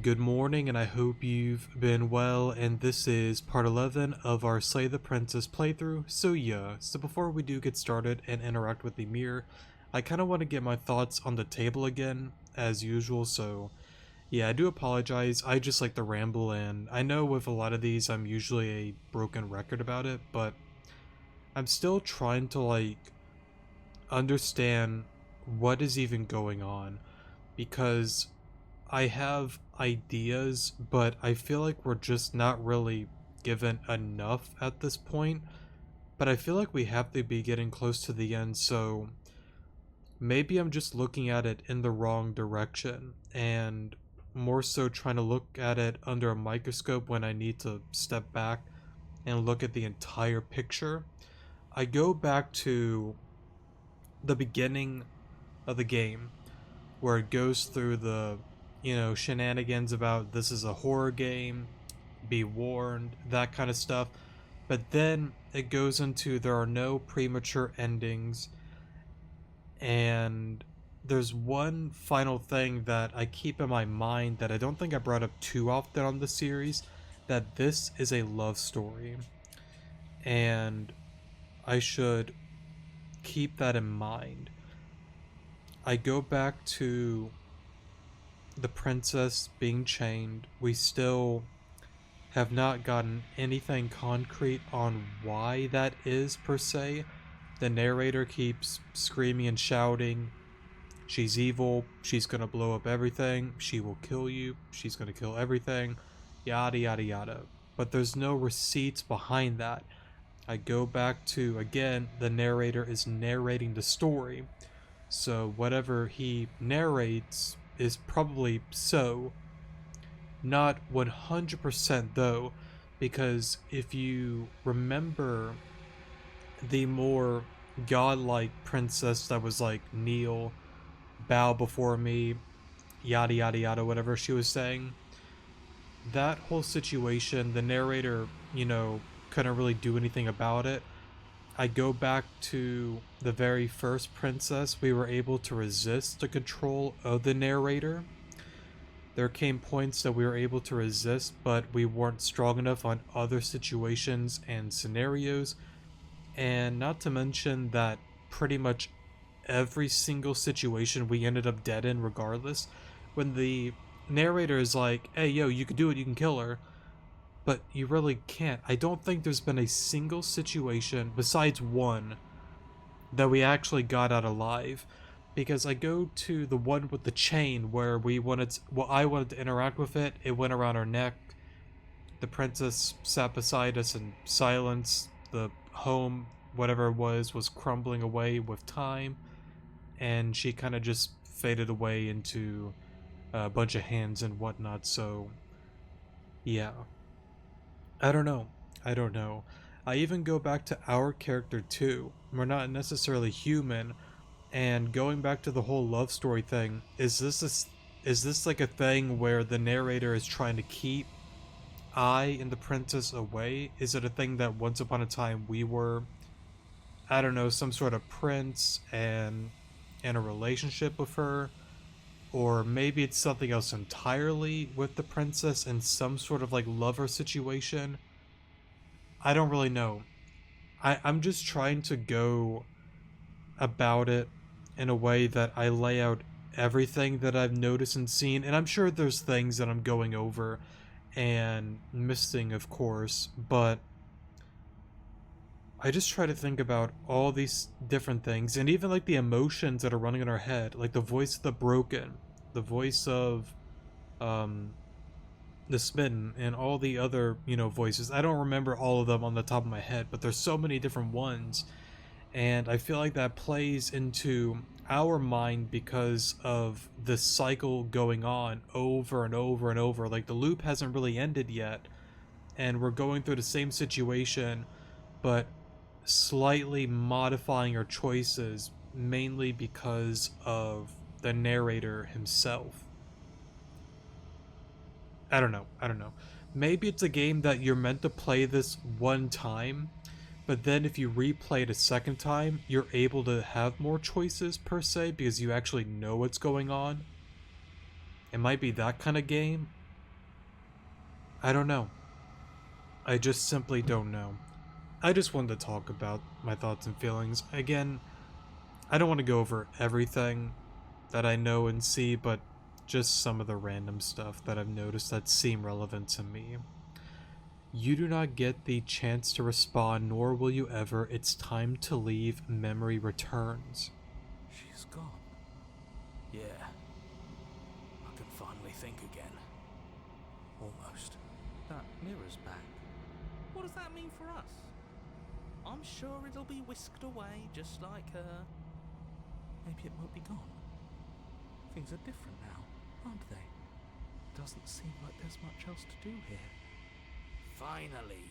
Good morning, and I hope you've been well. And this is part 11 of our Slay the Princess playthrough. So before we do get started and interact with the mirror, I kind of want to get my thoughts on the table again, as usual. So I do apologize. I just like to ramble, and I know with a lot of these, I'm usually a broken record about it, but I'm still trying to understand what is even going on because I have ideas, but I feel like we're just not really given enough at this point. But I feel like we have to be getting close to the end, so maybe I'm just looking at it in the wrong direction and more so trying to look at it under a microscope when I need to step back and look at the entire picture. I go back to the beginning of the game where it goes through the shenanigans about this is a horror game, be warned, that kind of stuff. But then it goes into there are no premature endings, and there's one final thing that I keep in my mind that I don't think I brought up too often on the series, that this is a love story, and I should keep that in mind. I go back to the princess being chained. We still have not gotten anything concrete on why that is, per se. The narrator keeps screaming and shouting, she's evil, she's gonna blow up everything, she will kill you, she's gonna kill everything, yada yada yada. But there's no receipts behind that. I go back to, again, the narrator is narrating the story. So whatever he narrates is probably so. Not 100% though, because if you remember the more godlike princess that was like, kneel, bow before me, yada yada yada, whatever she was saying, that whole situation, the narrator, couldn't really do anything about it. I go back to the very first princess, we were able to resist the control of the narrator. There came points that we were able to resist, but we weren't strong enough on other situations and scenarios. And not to mention that pretty much every single situation we ended up dead in regardless. When the narrator is like, hey, yo, you can do it, you can kill her, but you really can't. I don't think there's been a single situation, besides one, that we actually got out alive. Because I go to the one with the chain where I wanted to interact with it. It went around our neck. The princess sat beside us in silence. The home, whatever it was crumbling away with time, and she kind of just faded away into a bunch of hands and whatnot. So yeah, I don't know. I don't know. I even go back to our character too. We're not necessarily human, and going back to the whole love story thing, is this like a thing where the narrator is trying to keep I and the princess away? Is it a thing that once upon a time we were, I don't know, some sort of prince and in a relationship with her? Or maybe it's something else entirely with the princess and some sort of like lover situation? I don't really know. I'm just trying to go about it in a way that I lay out everything that I've noticed and seen, and I'm sure there's things that I'm going over and missing, of course, but I just try to think about all these different things, and even like the emotions that are running in our head, like the voice of the broken, the voice of um the smitten, and all the other, voices. I don't remember all of them on the top of my head, but there's so many different ones. And I feel like that plays into our mind because of the cycle going on over and over and over. Like the loop hasn't really ended yet, and we're going through the same situation, but slightly modifying our choices mainly because of the narrator himself. I don't know. Maybe it's a game that you're meant to play this one time, but then if you replay it a second time, you're able to have more choices, per se, because you actually know what's going on. It might be that kind of game. I don't know. I just simply don't know. I just wanted to talk about my thoughts and feelings. Again, I don't want to go over everything that I know and see, but just some of the random stuff that I've noticed that seem relevant to me. You do not get the chance to respond, nor will you ever. It's time to leave. Memory returns. She's gone. Yeah. I can finally think again. Almost. That mirror's back. What does that mean for us? I'm sure it'll be whisked away just like her. Maybe it won't be gone. Things are different now, aren't they? Doesn't seem like there's much else to do here. Finally,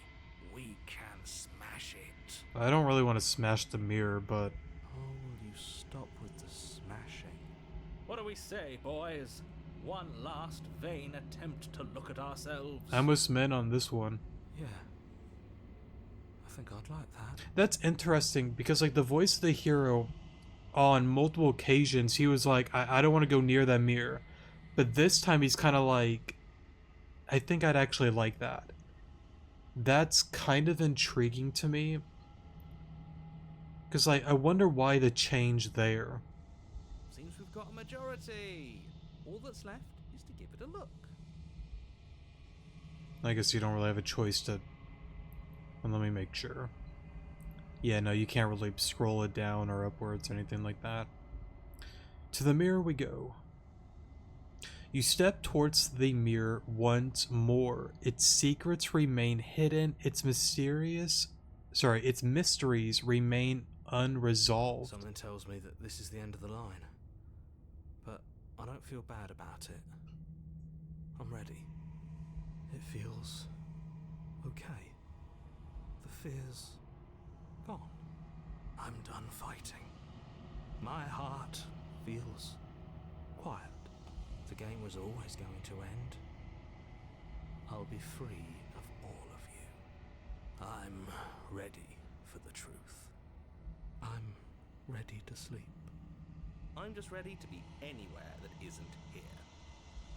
we can smash it. I don't really want to smash the mirror, but Oh, will you stop with the smashing? What do we say, boys? One last vain attempt to look at ourselves. I'm with Smin on this one. Yeah. I think I'd like that. That's interesting because, like, the voice of the hero, on multiple occasions, he was like, I don't want to go near that mirror. But this time he's kind of like, I think I'd actually like that. That's kind of intriguing to me. Because, like, I wonder why the change there. Seems we've got a majority. All that's left is to give it a look. I guess you don't really have a choice to... Well, let me make sure. Yeah, no, you can't really scroll it down or upwards or anything like that. To the mirror we go. You step towards the mirror once more. Its secrets remain hidden. Its mysteries remain unresolved. Something tells me that this is the end of the line. But I don't feel bad about it. I'm ready. It feels okay. The fear's gone. I'm done fighting. My heart feels quiet. The game was always going to end. I'll be free of all of you. I'm ready for the truth. I'm ready to sleep. I'm just ready to be anywhere that isn't here.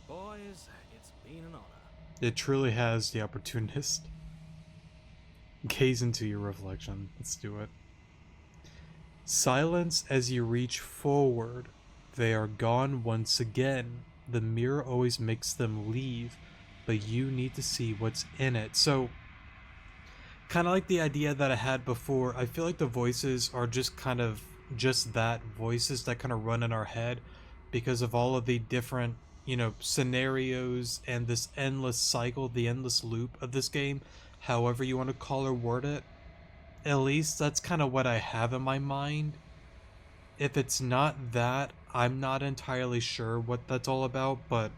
Boys, it's been an honor. It truly has the opportunist. Gaze into your reflection. Let's do it. Silence as you reach forward. They are gone once again. The mirror always makes them leave, but you need to see what's in it. So, kind of like the idea that I had before, I feel like the voices are just kind of just that, voices that kind of run in our head because of all of the different, scenarios and this endless cycle, the endless loop of this game, however you want to call or word it. At least that's kind of what I have in my mind. If it's not that, I'm not entirely sure what that's all about, but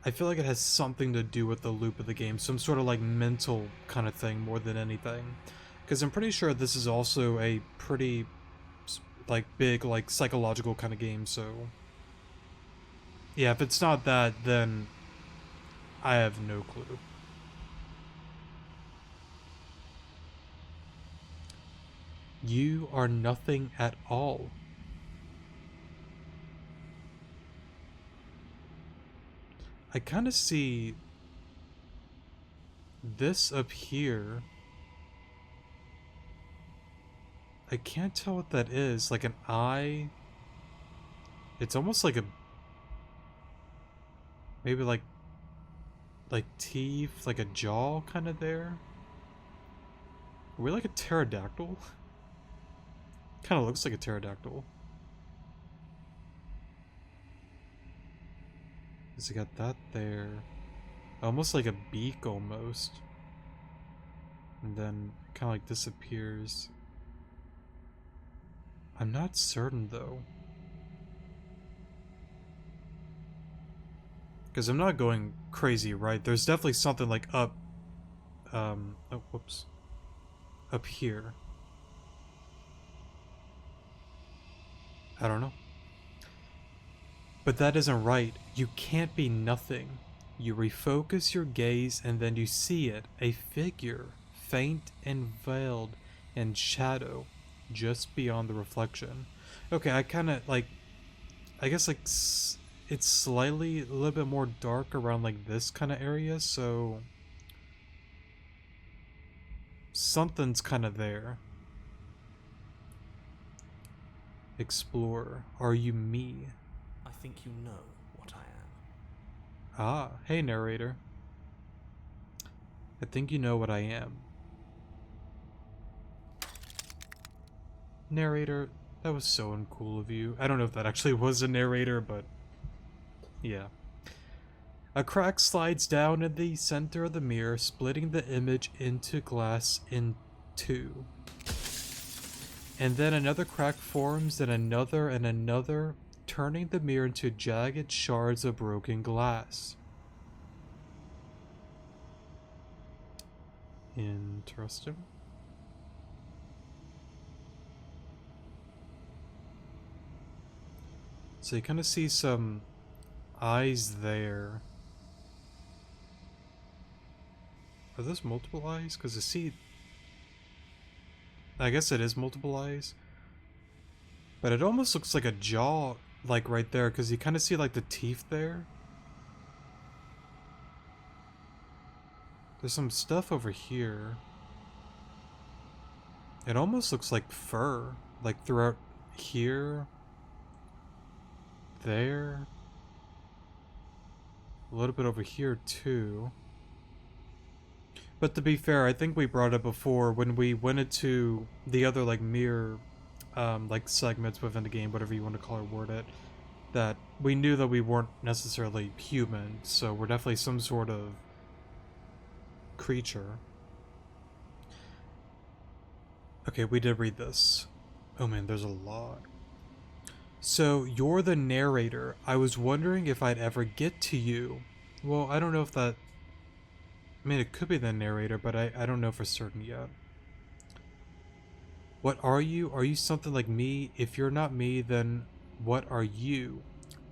I feel like it has something to do with the loop of the game, some sort of like mental kind of thing more than anything. Because I'm pretty sure this is also a pretty like big like psychological kind of game, so yeah, if it's not that, then I have no clue. You are nothing at all. I kind of see this up here. I can't tell what that is. Like an eye. It's almost like a... Maybe like teeth, like a jaw kind of there. Are we like a pterodactyl? Kind of looks like a pterodactyl. Has it got that there? Almost like a beak almost. And then kind of like disappears. I'm not certain though. Because I'm not going crazy, right? There's definitely something like up... oh, whoops. Up here. I don't know. But that isn't right. You can't be nothing. You refocus your gaze and then you see it. A figure, faint and veiled in shadow, just beyond the reflection. Okay, I kind of like... I guess like it's slightly a little bit more dark around like this kind of area, so something's kind of there. Explorer, are you me? I think you know what I am. Ah, hey narrator. I think you know what I am. Narrator, that was so uncool of you. I don't know if that actually was a narrator, but yeah. A crack slides down in the center of the mirror, splitting the image into glass in two. And then another crack forms, then another and another, turning the mirror into jagged shards of broken glass. Interesting. So you kind of see some eyes there. Are those multiple eyes? Because I see... I guess it is multiple eyes. But it almost looks like a jaw, like right there, because you kind of see like the teeth there. There's some stuff over here. It almost looks like fur, like throughout here, there, a little bit over here too. But to be fair, I think we brought it before when we went into the other like mirror like segments within the game, whatever you want to call or word it, that we knew that we weren't necessarily human, so we're definitely some sort of creature. Okay, we did read this. Oh man, there's a lot. So, you're the narrator. I was wondering if I'd ever get to you. Well, I don't know if that... I mean, it could be the narrator, but I don't know for certain yet. What are you? Are you something like me? If you're not me, then what are you?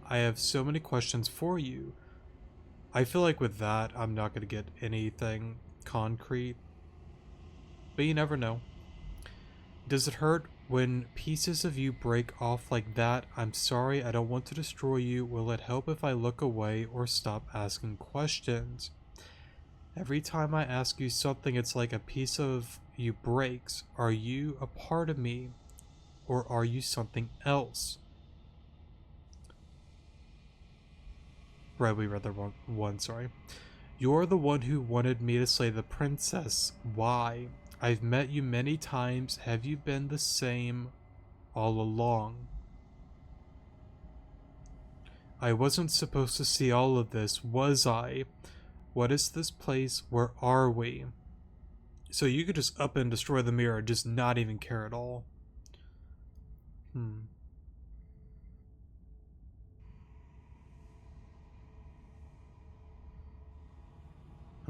I have so many questions for you. I feel like with that, I'm not going to get anything concrete. But you never know. Does it hurt when pieces of you break off like that? I'm sorry, I don't want to destroy you. Will it help if I look away or stop asking questions? Every time I ask you something, it's like a piece of you breaks. Are you a part of me? Or are you something else? Right, we read the wrong one, sorry. You're the one who wanted me to slay the princess. Why? I've met you many times. Have you been the same all along? I wasn't supposed to see all of this, was I? What is this place? Where are we? So you could just up and destroy the mirror, just not even care at all. I'm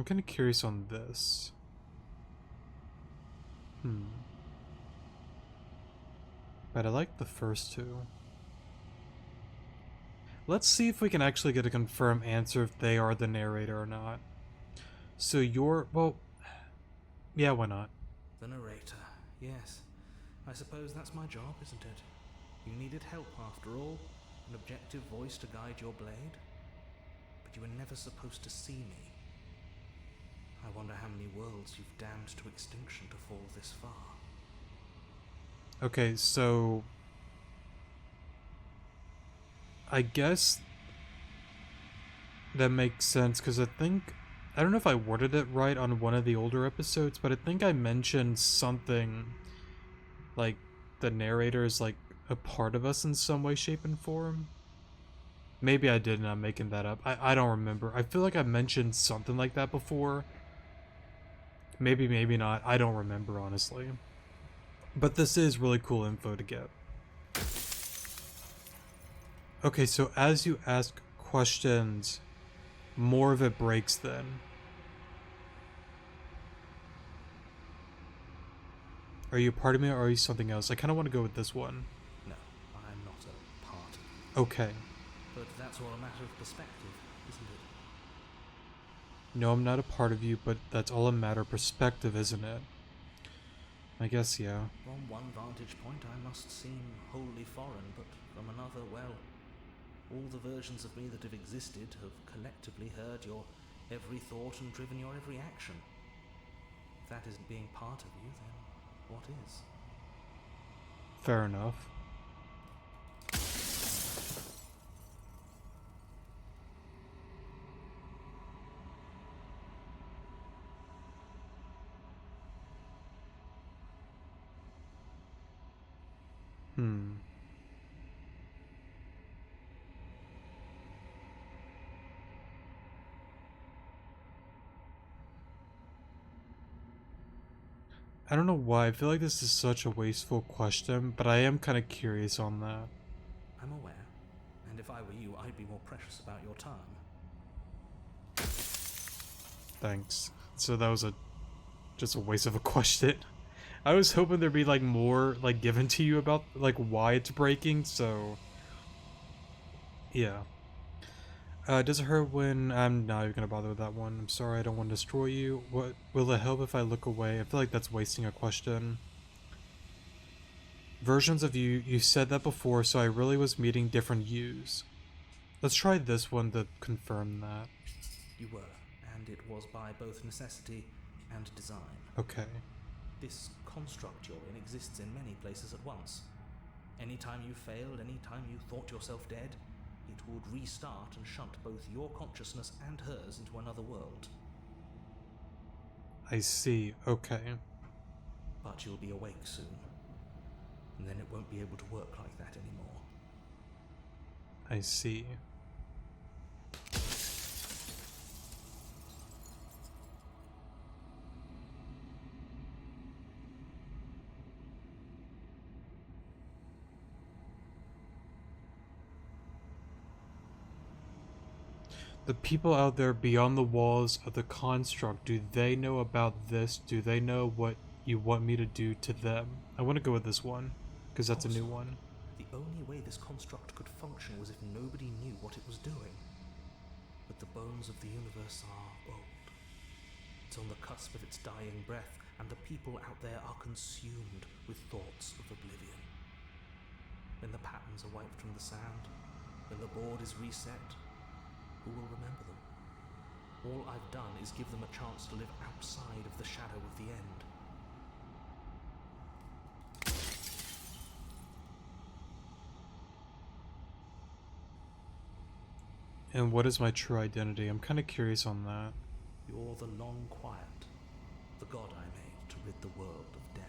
kind of curious on this. But I like the first two. Let's see if we can actually get a confirmed answer if they are the narrator or not. So you're... well... yeah, why not? The narrator, yes. I suppose that's my job, isn't it? You needed help after all. An objective voice to guide your blade. But you were never supposed to see me. I wonder how many worlds you've damned to extinction to fall this far. Okay, so... I guess that makes sense, because I think... I don't know if I worded it right on one of the older episodes, but I think I mentioned something like the narrator is like a part of us in some way, shape, and form. Maybe I did, and I'm making that up. I don't remember. I feel like I mentioned something like that before. Maybe, maybe not. I don't remember, honestly. But this is really cool info to get. Okay, so as you ask questions, more of it breaks then. Are you a part of me or are you something else? I kind of want to go with this one. No, I'm not a part of you. Okay. But that's all a matter of perspective, isn't it? No, I'm not a part of you, but that's all a matter of perspective, isn't it? I guess, yeah. From one vantage point I must seem wholly foreign, but from another, well, All the versions of me that have existed have collectively heard your every thought and driven your every action. If that isn't being part of you, then what is? Fair enough. I don't know why. I feel like this is such a wasteful question, but I am kind of curious on that. I'm aware, and if I were you, I'd be more precious about your time. Thanks. So that was just a waste of a question. I was hoping there'd be like more like given to you about like why it's breaking, so yeah. Does it hurt when I'm not even gonna bother with that one? I'm sorry, I don't want to destroy you. What will it help if I look away? I feel like that's wasting a question. Versions of you, you said that before, so I really was meeting different yous. Let's try this one to confirm that. You were, and it was by both necessity and design. Okay. This construct you're in exists in many places at once. Anytime you failed, anytime you thought yourself dead, it would restart and shunt both your consciousness and hers into another world. I see, okay. But you'll be awake soon, and then it won't be able to work like that anymore. I see. The people out there beyond the walls of the construct, do they know about this? Do they know what you want me to do to them? I want to go with this one, because that's a new one. The only way this construct could function was if nobody knew what it was doing. But the bones of the universe are old. It's on the cusp of its dying breath, and the people out there are consumed with thoughts of oblivion. When the patterns are wiped from the sand, when the board is reset, who will remember them? All I've done is give them a chance to live outside of the shadow of the end. And what is my true identity? I'm kind of curious on that. You're the long quiet, the god I made to rid the world of death.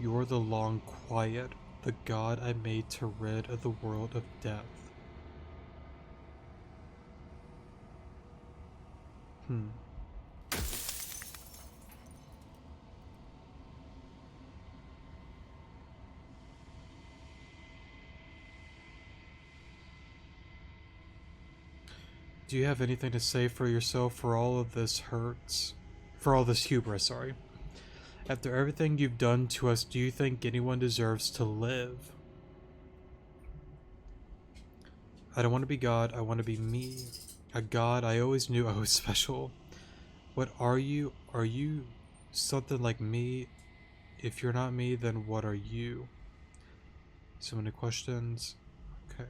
You're the long quiet, the god I made to rid of the world of death. Do you have anything to say for yourself for all of this hurts? For all this hubris, sorry. After everything you've done to us, do you think anyone deserves to live? I don't want to be God, I want to be me. A god I always knew I was special. What are you? Are you something like me? If you're not me, then what are you? So many questions. Okay.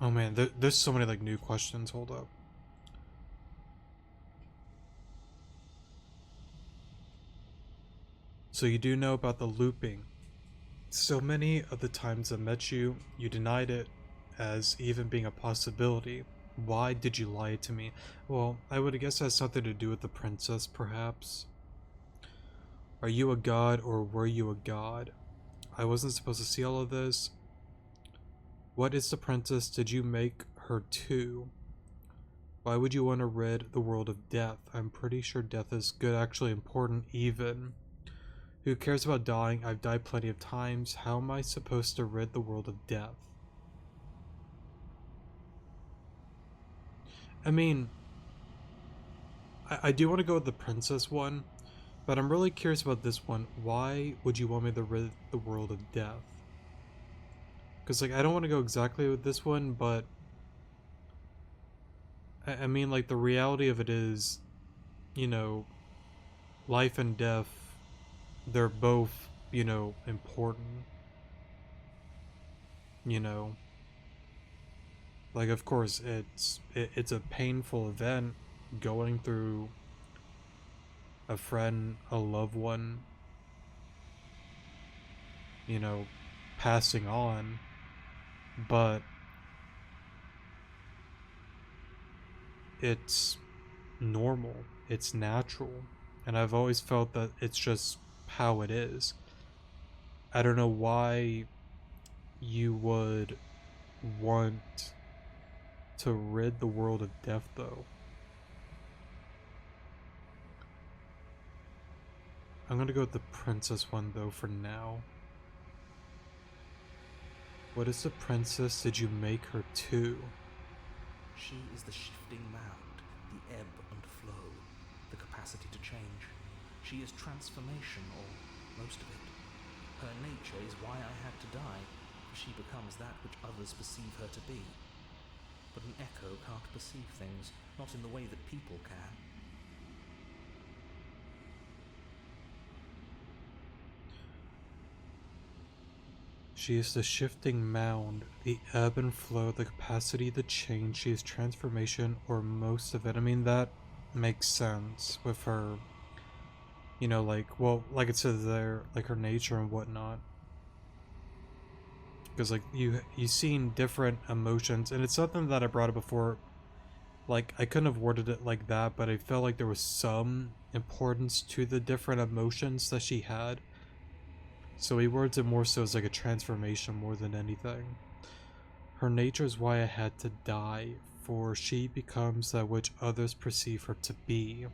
Oh man, there's so many like new questions. Hold up. So you do know about the looping. So many of the times I met you, you denied it as even being a possibility. Why did you lie to me? Well, I would guess it has something to do with the princess, perhaps. Are you a god or were you a god? I wasn't supposed to see all of this. What is the princess? Did you make her too? Why would you want to rid the world of death? I'm pretty sure death is good, actually important even. Who cares about dying? I've died plenty of times. How am I supposed to rid the world of death? I mean, I do want to go with the princess one, but I'm really curious about this one. Why would you want me to rid the world of death? Because, like, I don't want to go exactly with this one, but I mean, like, the reality of it is, you know, life and death, they're both, you know, important. you know. Like, of course, it's a painful event going through a friend, a loved one, you know, passing on, but it's normal, it's natural, and I've always felt that it's just how it is. I don't know why you would want to rid the world of death, though. I'm gonna go with the princess one, though, for now. What is the princess did you make her to? She is the shifting mound, the ebb and flow, the capacity to change. She is transformation, or most of it. Her nature is why I had to die, for she becomes that which others perceive her to be. But an echo can't perceive things, not in the way that people can. She is the shifting mound, the ebb and flow, the capacity to change. She is transformation, or most of it. I mean, that makes sense with her, you know, like, well, like it says there, like her nature and whatnot. Because, like, you seen different emotions, and it's something that I brought up before. Like, I couldn't have worded it like that, but I felt like there was some importance to the different emotions that she had. So he words it more so as like a transformation more than anything. Her nature is why I had to die, for she becomes that which others perceive her to be.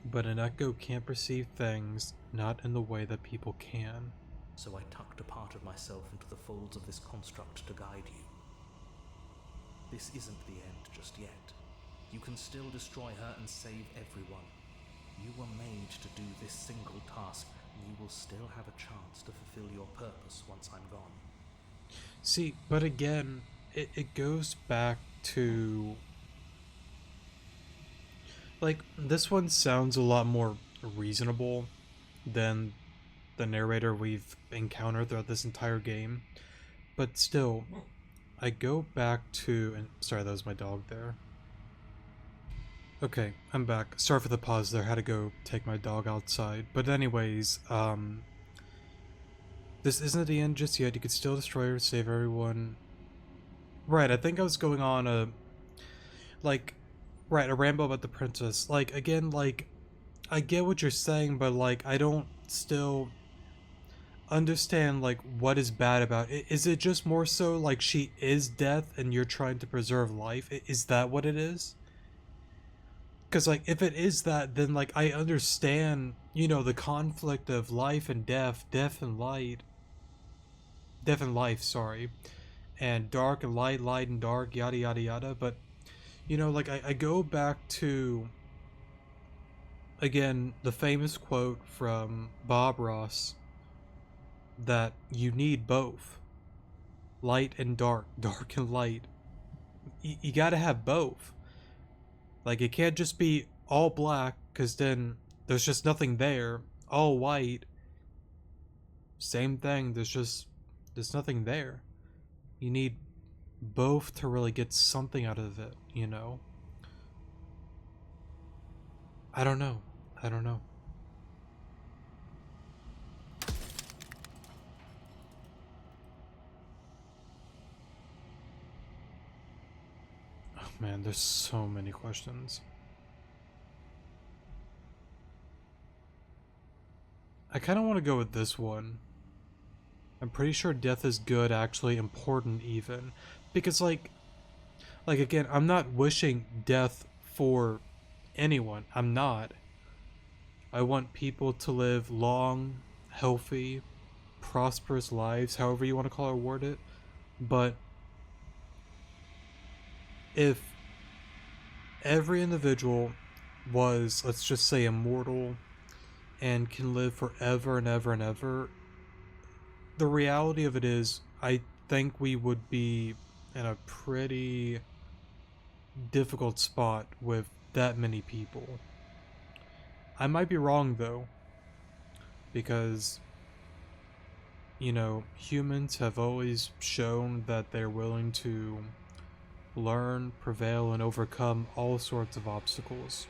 But an echo can't perceive things, not in the way that people can. So I tucked a part of myself into the folds of this construct to guide you. This isn't the end just yet. You can still destroy her and save everyone. You were made to do this single task, and you will still have a chance to fulfill your purpose once I'm gone. See, but again, it goes back to... Like, this one sounds a lot more reasonable than the narrator we've encountered throughout this entire game. But still, I go back to... and sorry, that was my dog there. Okay, I'm back. Sorry for the pause there. Had to go take my dog outside. But anyways, this isn't the end just yet. You could still destroy her, save everyone. Right, I think I was going on a... like... right, a ramble about the princess. Like, again, like... I get what you're saying, but, like, I don't still... understand, like, what is bad about it. Is it just more so, like, she is death and you're trying to preserve life? Is that what it is? Because, like, if it is that, then, like, I understand, you know, the conflict of life and death, death and light. Death and life, sorry. And dark and light, light and dark, yada yada yada. But, you know, like, I go back to, again, the famous quote from Bob Ross that you need both. Light and dark, dark and light. You gotta have both. Like, it can't just be all black, because then there's just nothing there. All white, same thing, there's nothing there. You need both to really get something out of it, you know? I don't know. I don't know. Oh man, there's so many questions. I kind of want to go with this one. I'm pretty sure death is good, actually important even. Because like again, I'm not wishing death for anyone. I'm not. I want people to live long, healthy, prosperous lives, however you want to call or word it. But if every individual was, let's just say, immortal and can live forever and ever and ever, the reality of it is, I think we would be in a pretty difficult spot with that many people. I might be wrong though, because you know, humans have always shown that they're willing to learn, prevail, and overcome all sorts of obstacles.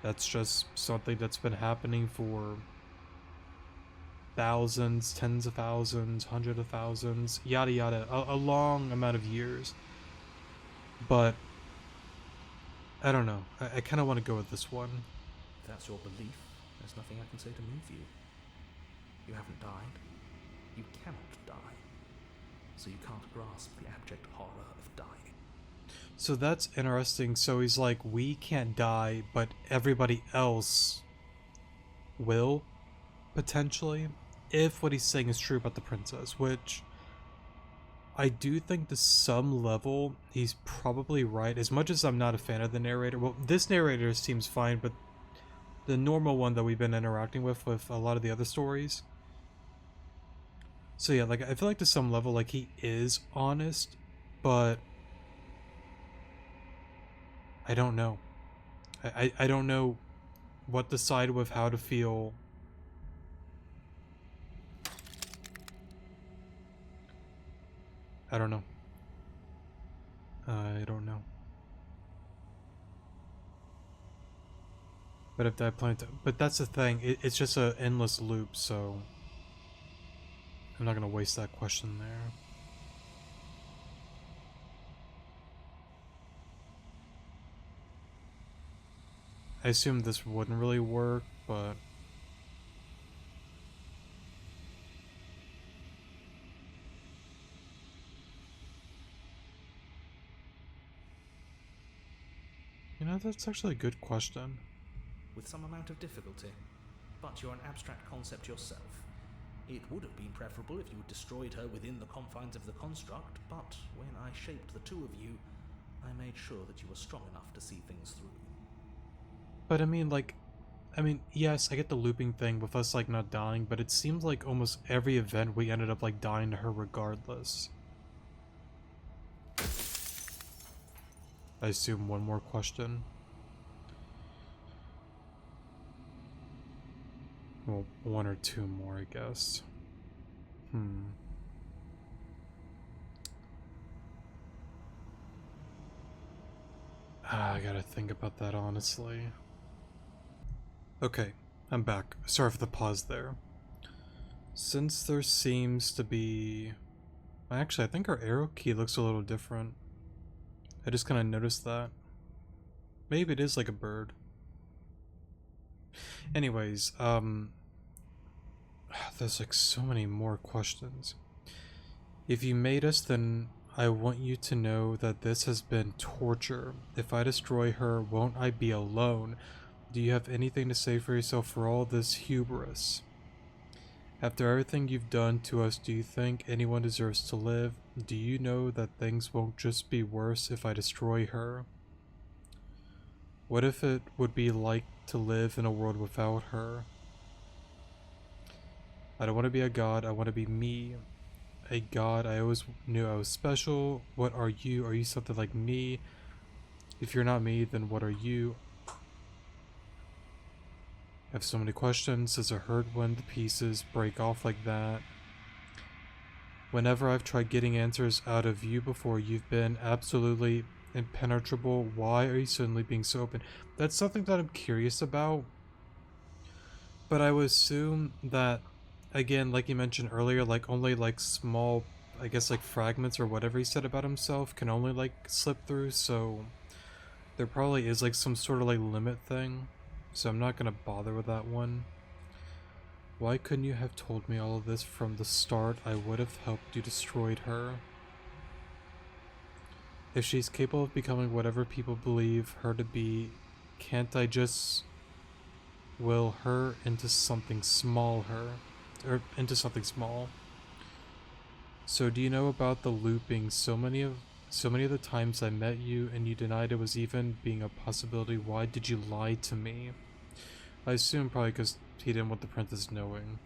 That's just something that's been happening for thousands, tens of thousands, hundreds of thousands, yada yada, a long amount of years. But I don't know. I kind of want to go with this one. If that's your belief, there's nothing I can say to move you. You haven't died. You cannot die. So you can't grasp the abject horror of dying. So that's interesting. So he's like, we can't die, but everybody else will, potentially, if what he's saying is true about the princess, which I do think to some level he's probably right. As much as I'm not a fan of the narrator, well, this narrator seems fine, but the normal one that we've been interacting with a lot of the other stories. So yeah, like I feel like to some level, like he is honest, but I don't know. I don't know what to side with, how to feel. I don't know. I don't know. But if I plan to, but that's the thing. It's just an endless loop, so I'm not gonna waste that question there. I assume this wouldn't really work, but you know, that's actually a good question. With some amount of difficulty. But you're an abstract concept yourself. It would have been preferable if you had destroyed her within the confines of the construct, but when I shaped the two of you, I made sure that you were strong enough to see things through. But I mean, like, yes, I get the looping thing with us, like, not dying, but it seems like almost every event we ended up, like, dying to her regardless. I assume one more question. Well, one or two more, I guess. I gotta think about that, honestly. Okay, I'm back. Sorry for the pause there. Since there seems to be... Actually, I think our arrow key looks a little different. I just kind of noticed that. Maybe it is like a bird. Anyways, there's like so many more questions. If you made us, then I want you to know that this has been torture. If I destroy her, won't I be alone? Do you have anything to say for yourself for all this hubris? After everything you've done to us, do you think anyone deserves to live? Do you know that things won't just be worse if I destroy her? What if it would be like to live in a world without her? I don't want to be a god, I want to be me. A god, I always knew I was special. What are you? Are you something like me? If you're not me, then what are you? I have so many questions. Does it hurt when the pieces break off like that? Whenever I've tried getting answers out of you before, you've been absolutely impenetrable. Why are you suddenly being so open? That's something that I'm curious about. But I would assume that, again, like you mentioned earlier, like only like small, I guess like fragments or whatever he said about himself can only like slip through, so there probably is like some sort of like limit thing. So I'm not gonna bother with that one. Why couldn't you have told me all of this from the start? I would have helped you destroy her. If she's capable of becoming whatever people believe her to be, can't I just will her into something small or into something small? So do you know about the looping? So many of the times I met you and you denied it was even being a possibility. Why did you lie to me? I assume probably because he didn't want the princess knowing.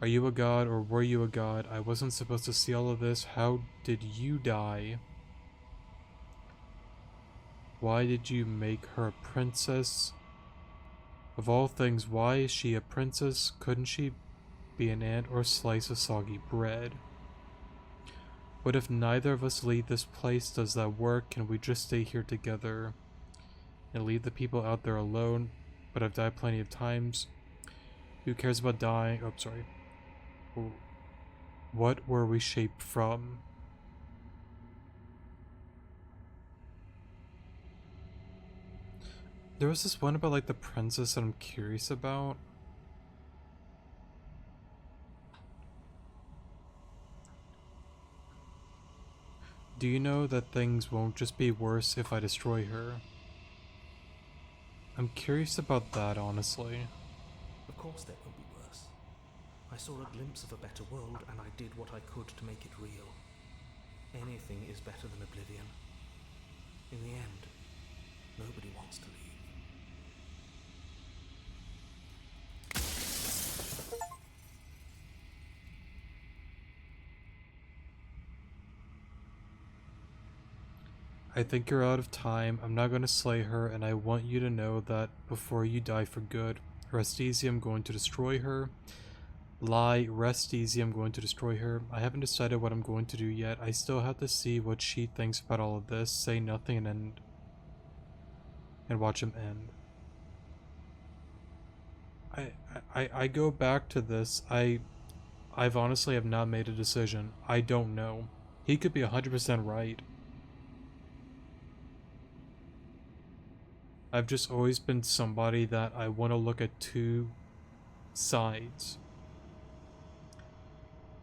Are you a god or were you a god? I wasn't supposed to see all of this. How did you die? Why did you make her a princess? Of all things, why is she a princess? Couldn't she be an ant or a slice of soggy bread. What if neither of us leave this place? Does that work? Can we just stay here together and leave the people out there alone? But I've died plenty of times. Who cares about dying? Oh, sorry. What were we shaped from? There was this one about like the princess that I'm curious about. Do you know that things won't just be worse if I destroy her? I'm curious about that, honestly. Of course there will be worse. I saw a glimpse of a better world and I did what I could to make it real. Anything is better than oblivion. In the end, nobody wants to leave. I think you're out of time. I'm not going to slay her, and I want you to know that before you die for good. Rest easy, I'm going to destroy her. Lie, rest easy, I'm going to destroy her. I haven't decided what I'm going to do yet. I still have to see what she thinks about all of this. Say nothing and watch him end. I go back to this. I've honestly have not made a decision. I don't know. He could be 100% right. I've just always been somebody that I want to look at two sides.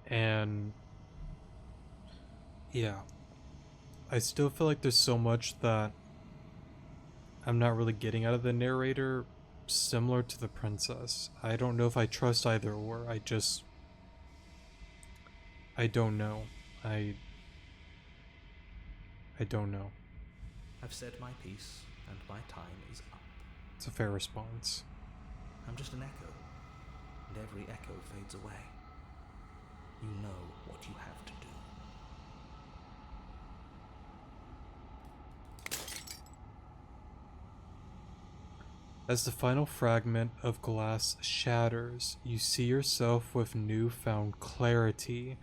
And yeah, I still feel like there's so much that I'm not really getting out of the narrator, similar to the princess. I don't know if I trust either or. I don't know. I don't know. I've said my piece, and my time is up. It's a fair response. I'm just an echo, and every echo fades away. You know what you have to do. As the final fragment of glass shatters, you see yourself with newfound clarity.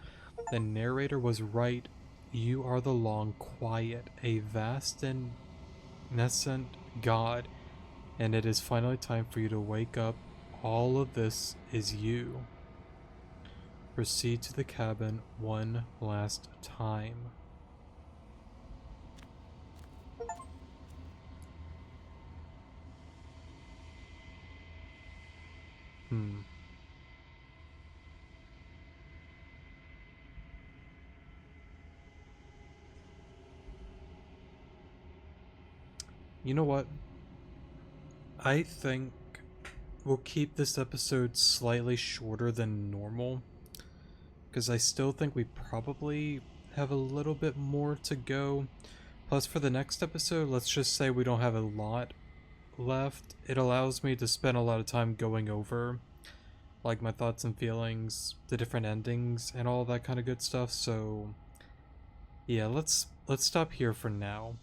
The narrator was right. You are the long quiet, a vast and nascent god, and it is finally time for you to wake up. All of this is you. Proceed to the cabin one last time. You know what? I think we'll keep this episode slightly shorter than normal, because I still think we probably have a little bit more to go. Plus, for the next episode, let's just say we don't have a lot left. It allows me to spend a lot of time going over like my thoughts and feelings, the different endings, and all that kind of good stuff. So yeah, let's stop here for now.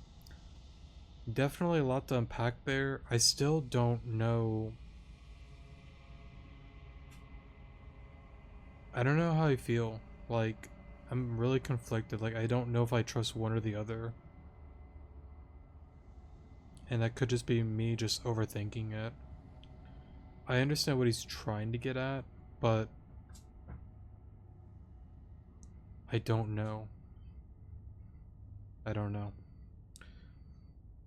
Definitely a lot to unpack there. I still don't know. I don't know how I feel. Like, I'm really conflicted. Like, I don't know if I trust one or the other. And that could just be me just overthinking it. I understand what he's trying to get at, but I don't know. I don't know.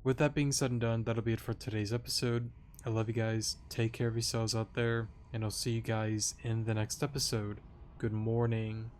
With that being said and done, that'll be it for today's episode. I love you guys. Take care of yourselves out there, and I'll see you guys in the next episode. Good morning.